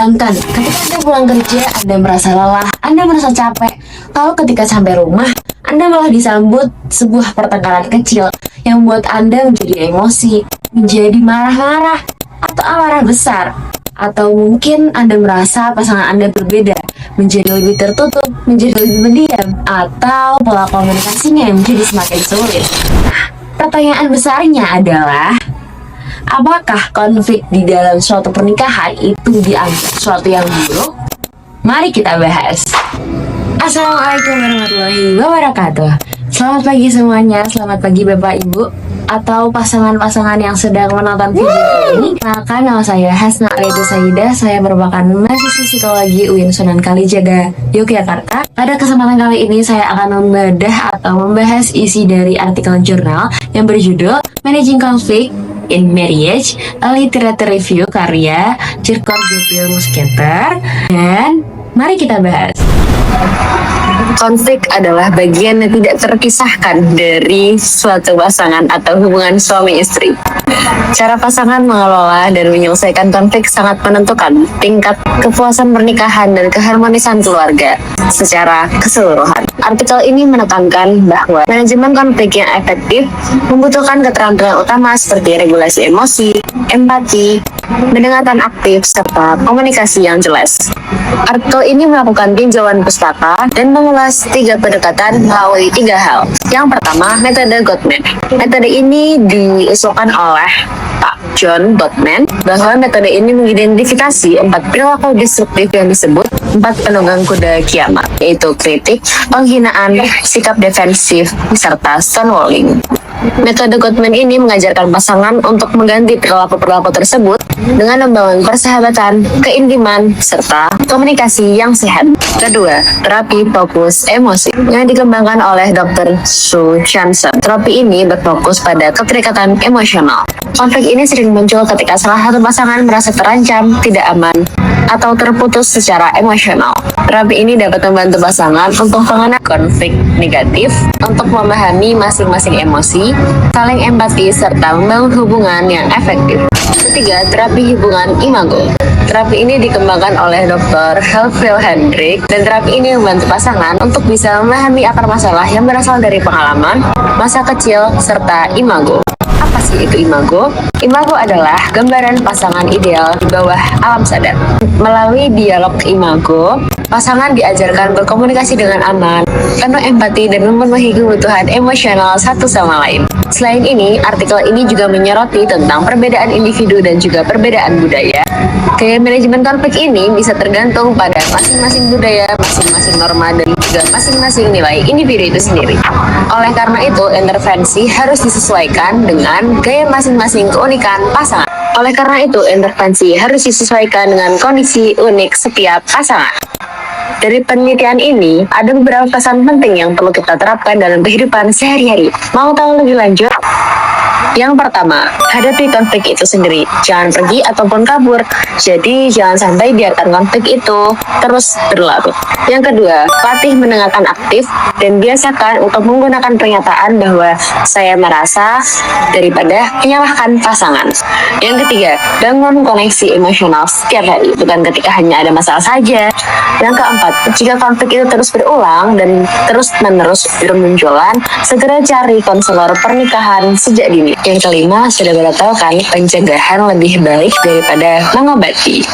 Sedangkan ketika Anda pulang kerja, Anda merasa lelah, Anda merasa capek. Kalau ketika sampai rumah, Anda malah disambut sebuah pertengkaran kecil yang membuat Anda menjadi emosi, menjadi marah-marah, atau amarah besar. Atau mungkin Anda merasa pasangan Anda berbeda, menjadi lebih tertutup, menjadi lebih mendiam, atau pola komunikasinya yang menjadi semakin sulit. Pertanyaan besarnya adalah, apakah konflik di dalam suatu pernikahan itu dianggap suatu yang buruk? Mari kita bahas. Assalamualaikum warahmatullahi wabarakatuh. Selamat pagi semuanya, selamat pagi Bapak Ibu atau pasangan-pasangan yang sedang menonton video ini. Kenalkan, nama saya Hasna Reda Saidah. Saya merupakan mahasiswa psikologi UIN Sunan Kalijaga, Yogyakarta. Pada kesempatan kali ini saya akan membedah atau membahas isi dari artikel jurnal yang berjudul Managing Conflict in Marriage, a Literature Review karya Circor Gabriel Musketer. Dan mari kita bahas. Konflik adalah bagian yang tidak terpisahkan dari suatu pasangan atau hubungan suami istri. Cara pasangan mengelola dan menyelesaikan konflik sangat menentukan tingkat kepuasan pernikahan dan keharmonisan keluarga secara keseluruhan. Artikel ini menekankan bahwa manajemen konflik yang efektif membutuhkan keterampilan utama seperti regulasi emosi, empati, pendengaran aktif, serta komunikasi yang jelas. Artikel ini melakukan tinjauan pustaka dan mengulas 3 pendekatan melalui 3 hal. Yang pertama, metode Gottman. Metode ini diusulkan oleh Pak John Gottman bahwa metode ini mengidentifikasi 4 perilaku destruktif yang disebut 4 penunggang kuda kiamat, yaitu kritik, penghinaan, sikap defensif, serta stonewalling. Metode Gottman ini mengajarkan pasangan untuk mengganti perilaku-perilaku tersebut dengan membangun persahabatan, keintiman, serta komunikasi yang sehat. Kedua, terapi fokus emosi yang dikembangkan oleh Dr. Sue Johnson. Terapi ini berfokus pada keterikatan emosional. Konflik ini sering muncul ketika salah satu pasangan merasa terancam, tidak aman, atau terputus secara emosional. Terapi ini dapat membantu pasangan untuk mengenal konflik negatif, untuk memahami masing-masing emosi, saling empati, serta membangun hubungan yang efektif. Ketiga, terapi hubungan imago. Terapi ini dikembangkan oleh Dr. Helfriel Hendrik, dan terapi ini membantu pasangan untuk bisa memahami akar masalah yang berasal dari pengalaman, masa kecil, serta imago. Apa sih itu imago? Imago adalah gambaran pasangan ideal di bawah alam sadar. Melalui dialog imago, pasangan diajarkan berkomunikasi dengan aman, penuh empati, dan memenuhi kebutuhan emosional satu sama lain. Selain ini, artikel ini juga menyoroti tentang perbedaan individu dan juga perbedaan budaya. Gaya manajemen konflik ini bisa tergantung pada masing-masing budaya, masing-masing norma, dan juga masing-masing nilai individu itu sendiri. Oleh karena itu, intervensi harus disesuaikan dengan gaya masing-masing keunikan pasangan. Oleh karena itu, intervensi harus disesuaikan dengan kondisi unik setiap pasangan. Dari penelitian ini, ada beberapa pesan penting yang perlu kita terapkan dalam kehidupan sehari-hari. Mau tahu lebih lanjut? Yang pertama, hadapi konflik itu sendiri. Jangan pergi ataupun kabur. Jadi, jangan sampai biarkan konflik itu terus berlarut. Yang kedua, latih mendengarkan aktif dan biasakan untuk menggunakan pernyataan bahwa saya merasa daripada menyalahkan pasangan. Yang ketiga, bangun koneksi emosional setiap hari, bukan ketika hanya ada masalah saja. Yang keempat, jika konflik itu terus berulang dan terus-menerus bermunculan, segera cari konselor pernikahan sejak dini. Yang kelima, sudah pada tahu kan, pencegahan lebih baik daripada mengobati.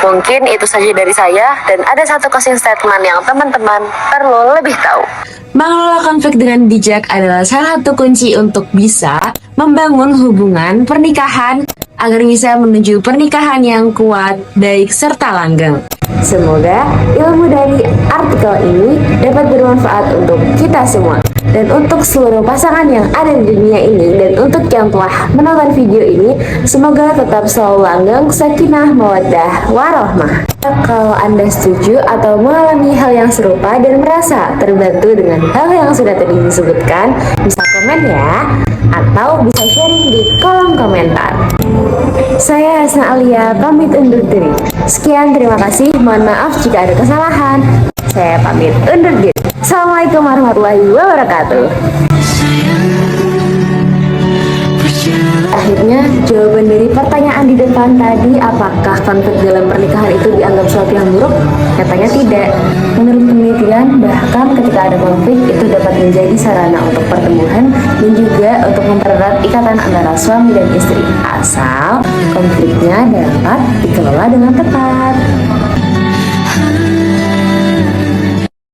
Mungkin itu saja dari saya, dan ada satu closing statement yang teman-teman perlu lebih tahu. Mengelola konflik dengan bijak adalah salah satu kunci untuk bisa membangun hubungan pernikahan agar bisa menuju pernikahan yang kuat, baik, serta langgeng. Semoga ilmu dari artikel ini dapat bermanfaat untuk kita semua dan untuk seluruh pasangan yang ada di dunia ini, dan untuk yang telah menonton video ini, semoga tetap selalu langgeng, sakinah, mawaddah, warahmah. Kalau Anda setuju atau mengalami hal yang serupa dan merasa terbantu dengan hal yang sudah tadi disebutkan, bisa komen ya, atau bisa sharing di kolom komentar. Saya Hasna Alia, pamit undur diri. Sekian, terima kasih. Mohon maaf jika ada kesalahan. Saya pamit undur diri. Assalamualaikum warahmatullahi wabarakatuh. Akhirnya, jawaban dari pertanyaan di depan tadi, apakah konflik dalam pernikahan itu dianggap suatu yang buruk? Nyatanya tidak. Menurut penelitian, bahkan ketika ada konflik, itu dapat menjadi sarana untuk pertemuan dan juga untuk mempererat ikatan antara suami dan istri, asal konfliknya dapat dikelola dengan tepat.